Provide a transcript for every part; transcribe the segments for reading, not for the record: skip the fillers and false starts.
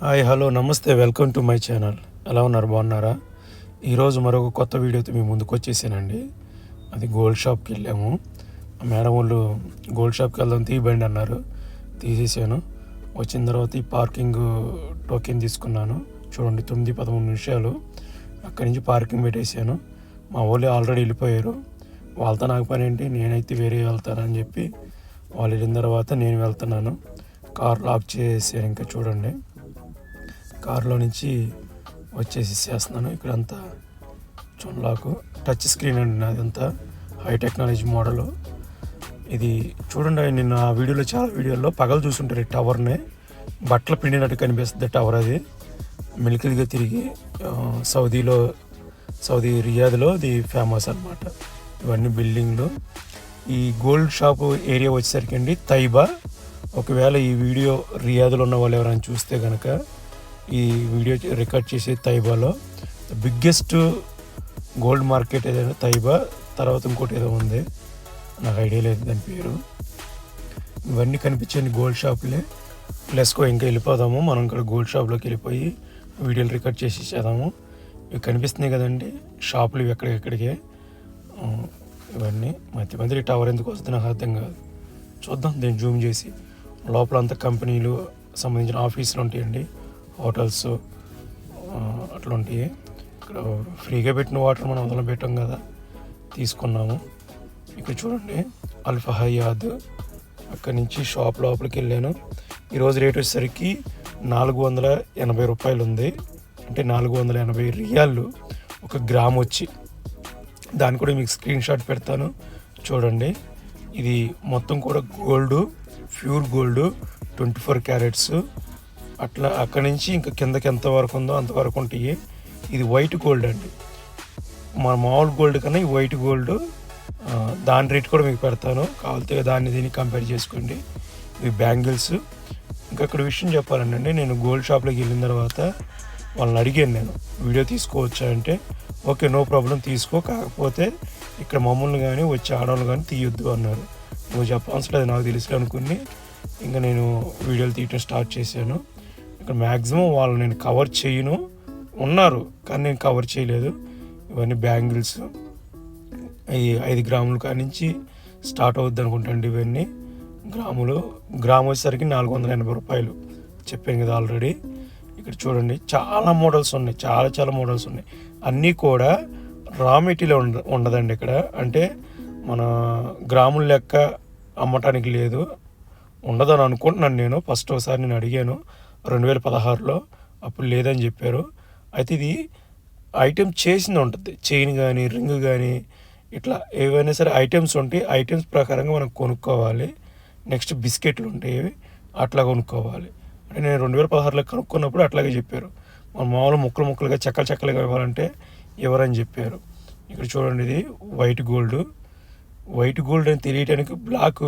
Hi hello నమస్తే welcome to my channel. ఎలా ఉన్నారు, బాగున్నారా? ఈరోజు మరొక కొత్త వీడియోతో మీ ముందుకు వచ్చేసానండి. అది గోల్డ్ షాప్కి వెళ్ళాము. మేడం వాళ్ళు గోల్డ్ షాప్కి వెళ్దాం తీయబండి అన్నారు, తీసేసాను. వచ్చిన తర్వాత ఈ పార్కింగ్ టోకెన్ తీసుకున్నాను. చూడండి 9-13 నిమిషాలు అక్కడి నుంచి పార్కింగ్ పెట్టేశాను. మా వాళ్ళు ఆల్రెడీ వెళ్ళిపోయారు. వాళ్ళతో నాకు పని ఏంటి, నేనైతే వేరే వెళ్తానని చెప్పి వాళ్ళు వెళ్ళిన తర్వాత నేను వెళ్తున్నాను. కార్ లాక్ చేసాను. ఇంకా చూడండి కారులో నుంచి చేస్తున్నాను. ఇక్కడంతా లాకు టచ్ స్క్రీన్ అండి, అదంతా హై టెక్నాలజీ మోడలు. ఇది చూడండి, నిన్న ఆ వీడియోలో చాలా వీడియోల్లో పగలు చూసుంటారు. ఈ టవర్ని బట్టలు పిండినట్టు కనిపిస్తుంది టవర్. అది మిలికిగా తిరిగి సౌదీ రియాద్లో అది ఫేమస్ అనమాట. ఇవన్నీ బిల్డింగ్లు. ఈ గోల్డ్ షాపు ఏరియా వచ్చేసరికి అండి తైబా. ఒకవేళ ఈ వీడియో రియాద్లో ఉన్న వాళ్ళు ఎవరైనా చూస్తే కనుక ఈ వీడియో రికార్డ్ చేసే తైబాలో బిగ్గెస్ట్ గోల్డ్ మార్కెట్ ఏదైనా తైబా, తర్వాత ఇంకోటి ఏదో ఉంది, నాకు ఐడియా లేదు దాని పేరు. ఇవన్నీ కనిపించండి గోల్డ్ షాపులే. ప్లస్కో ఇంకా వెళ్ళిపోదాము మనం. ఇక్కడ గోల్డ్ షాప్లోకి వెళ్ళిపోయి వీడియోలు రికార్డ్ చేసి ఇచ్చేద్దాము. ఇవి కనిపిస్తున్నాయి కదండి షాపులు, ఇవి ఎక్కడికే ఇవన్నీ. మధ్య టవర్ ఎందుకు వస్తుంది నాకు అర్థం కాదు. చూద్దాం దీన్ని జూమ్ చేసి. లోపల అంతా కంపెనీలు సంబంధించిన ఆఫీసులు ఉంటాయండి, హోటల్స్ అట్లా ఉంటాయి. ఇక్కడ ఫ్రీగా పెట్టిన వాటర్ మనం వదల పెట్టాం కదా, తీసుకున్నాము. ఇక్కడ చూడండి అల్ఫా హయాద్. అక్కడి నుంచి షాప్ లోపలికి వెళ్ళాను. ఈరోజు రేట్ వచ్చేసరికి 480 రూపాయలు ఉంది. అంటే 480 రియాళ్ళు ఒక గ్రామ్ వచ్చి. దాన్ని కూడా మీకు స్క్రీన్ షాట్ పెడతాను చూడండి. ఇది మొత్తం కూడా గోల్డ్, ప్యూర్ గోల్డ్ 24 క్యారెట్స్. అట్లా అక్కడి నుంచి ఇంకా కిందకి ఎంత వరకు ఉందో అంతవరకు ఉంటాయి. ఇది వైట్ గోల్డ్ అండి, మన మామూలు గోల్డ్ కన్నా ఈ వైట్ గోల్డ్. దాని రేట్ కూడా మీకు పెడతాను, కావాలితే దాన్ని దీన్ని కంపేర్ చేసుకోండి. ఇవి బ్యాంగిల్స్. ఇంకా అక్కడ విషయం చెప్పాలంటే, నేను గోల్డ్ షాప్లోకి వెళ్ళిన తర్వాత వాళ్ళని అడిగాను, నేను వీడియో తీసుకోవచ్చా అంటే ఓకే నో ప్రాబ్లం తీసుకో, కాకపోతే ఇక్కడ మమ్మల్ని కానీ వచ్చే ఆడవాళ్ళు కానీ తీయొద్దు అన్నారు. నువ్వు చెప్పాల్సిన లేదు నాకు తెలుసు అనుకుని ఇంకా నేను వీడియోలు తీయటం స్టార్ట్ చేశాను. ఇక్కడ మ్యాక్సిమం వాళ్ళు నేను కవర్ చేయను ఉన్నారు, కానీ నేను కవర్ చేయలేదు. ఇవన్నీ బ్యాంగిల్స్. ఈ 5 గ్రాముల కాడి నుంచి స్టార్ట్ అవుద్ది అనుకుంటాండి. ఇవన్నీ గ్రాము వచ్చేసరికి 480 రూపాయలు చెప్పాను కదా ఆల్రెడీ. ఇక్కడ చూడండి చాలా మోడల్స్ ఉన్నాయి, చాలా మోడల్స్ ఉన్నాయి. అన్నీ కూడా రా మెటీరియల్ ఉండదండి ఇక్కడ. అంటే మన గ్రాముల లెక్క అమ్మటానికి లేదు, ఉండదని అనుకుంటున్నాను నేను. ఫస్ట్ ఒకసారి నేను అడిగాను 2016లో, అప్పుడు లేదని చెప్పారు. అయితే ఇది ఐటెం చేసింది ఉంటుంది, చైన్ కానీ రింగ్ కానీ ఇట్లా ఏవైనా సరే ఐటమ్స్ ఉంటాయి. ఐటమ్స్ ప్రకారంగా మనం కొనుక్కోవాలి. నెక్స్ట్ బిస్కెట్లు ఉంటాయి, అట్లా కొనుక్కోవాలి. అంటే నేను 2016లో కనుక్కున్నప్పుడు అట్లాగే చెప్పారు. మన మామూలు ముక్కలుగా చెక్కలుగా ఇవ్వాలంటే ఎవరని చెప్పారు. ఇక్కడ చూడండి ఇది వైట్ గోల్డ్ అని తెలియటానికి బ్లాక్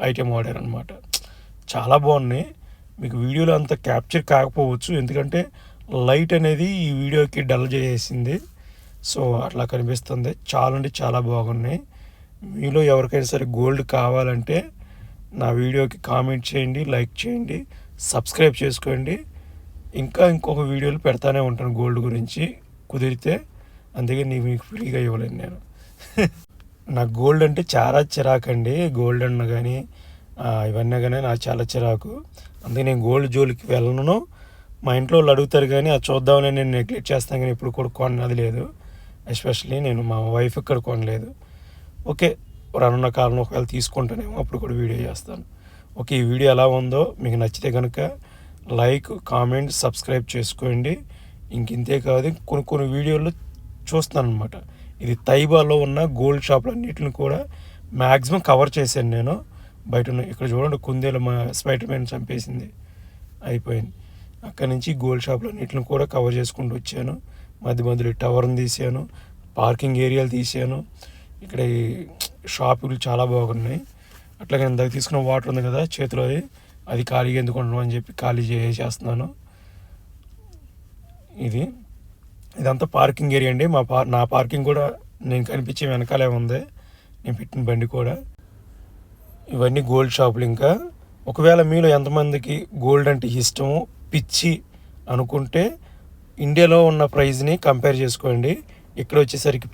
ఐటెం వాడారనమాట. చాలా బాగున్నాయి. మీకు వీడియోలో అంత క్యాప్చర్ కాకపోవచ్చు, ఎందుకంటే లైట్ అనేది ఈ వీడియోకి డల్ చేసేసింది. సో అట్లా కనిపిస్తుంది. చాలా బాగున్నాయి. మీలో ఎవరికైనా సరే గోల్డ్ కావాలంటే నా వీడియోకి కామెంట్ చేయండి, లైక్ చేయండి, సబ్స్క్రైబ్ చేసుకోండి. ఇంకొక వీడియోలు పెడతానే ఉంటాను గోల్డ్ గురించి కుదిరితే. అందుకే మీకు ఫ్రీగా ఇవ్వలేను నేను. నాకు గోల్డ్ అంటే చాలా చిరాకండి. గోల్డ్ అన్న కానీ ఇవన్నీ కానీ నాకు చాలా చిరాకు. అందుకే నేను గోల్డ్ జోలికి వెళ్ళను. మా ఇంట్లో వాళ్ళు అడుగుతారు కానీ అది చూద్దామని నేను నెగ్లెక్ట్ చేస్తాను, కానీ ఇప్పుడు కూడా కొన్నది లేదు. ఎస్పెషల్లీ నేను మా వైఫ్ ఇక్కడ కొనలేదు. ఓకే రానున్న కాలంలో ఒకవేళ తీసుకుంటానేమో అప్పుడు కూడా వీడియో చేస్తాను. ఓకే ఈ వీడియో ఎలా ఉందో మీకు నచ్చితే కనుక లైక్, కామెంట్, సబ్స్క్రైబ్ చేసుకోండి. ఇంతే కాదు కొన్ని వీడియోలు చూస్తాను అనమాట. ఇది తైబాలో ఉన్న గోల్డ్ షాపులు అన్నిటిని కూడా మ్యాక్సిమం కవర్ చేశాను నేను. బయట ఉన్న ఇక్కడ చూడండి కుందేలు మా స్పైడర్ మ్యాన్ చంపేసింది, అయిపోయింది. అక్కడి నుంచి గోల్డ్ షాపులు అన్నిటిని కూడా కవర్ చేసుకుంటూ వచ్చాను. మధ్యలో టవర్ని తీసాను, పార్కింగ్ ఏరియాలు తీసాను. ఇక్కడ ఈ షాపులు చాలా బాగున్నాయి. అట్లాగే ఇందాక తీసుకున్న వాటర్ ఉంది కదా చేతిలో, అది ఖాళీగా ఎందుకు ఉండడం అని చెప్పి ఖాళీ చేసేస్తున్నాను. ఇదంతా పార్కింగ్ ఏరియా అండి. నా పార్కింగ్ కూడా నేను కనిపించే వెనకాలే ఉంది, నేను పెట్టిన బండి కూడా. ఇవన్నీ గోల్డ్ షాపులు. ఇంకా ఒకవేళ మీలో ఎంతమందికి గోల్డ్ అంటే ఇష్టము, పిచ్చి అనుకుంటే ఇండియాలో ఉన్న ప్రైస్ని కంపేర్ చేసుకోండి. ఇక్కడ వచ్చేసరికి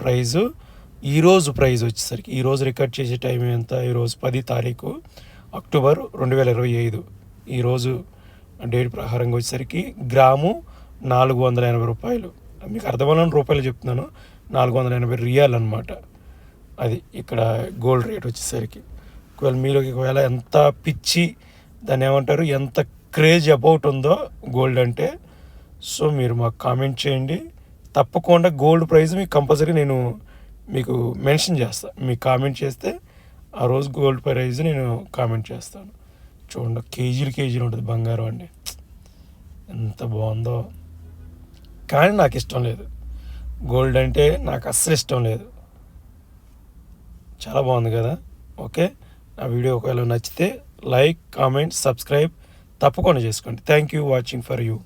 ఈరోజు ప్రైస్ వచ్చేసరికి ఈరోజు రికార్డ్ చేసే టైం ఎంత, ఈరోజు 10 తారీఖు అక్టోబర్ 2025. ఈరోజు డేట్ ప్రకారంగా వచ్చేసరికి గ్రాము 480 రూపాయలు. మీకు అర్థమైన రూపాయలు చెప్తున్నాను, 480 రియాల్ అనమాట. అది ఇక్కడ గోల్డ్ రేట్ వచ్చేసరికి. ఒకవేళ ఎంత పిచ్చి దాన్ని ఏమంటారు, ఎంత క్రేజ్ అబౌట్ ఉందో గోల్డ్ అంటే, సో మీరు మాకు కామెంట్ చేయండి. తప్పకుండా గోల్డ్ ప్రైస్ మీకు కంపల్సరీ నేను మీకు మెన్షన్ చేస్తాను. మీకు కామెంట్ చేస్తే ఆ రోజు గోల్డ్ ప్రైస్ నేను కామెంట్ చేస్తాను. చూడండి, కేజీలు ఉంటుంది బంగారం అండి, ఎంత బాగుందో. కానీ నాకు ఇష్టం లేదు, గోల్డ్ అంటే నాకు అస్సలు ఇష్టం లేదు. చాలా బాగుంది కదా. ఓకే, నా వీడియో ఒకవేళ నచ్చితే లైక్, కామెంట్, సబ్స్క్రైబ్ తప్పకుండా చేసుకోండి. Thank you watching for you.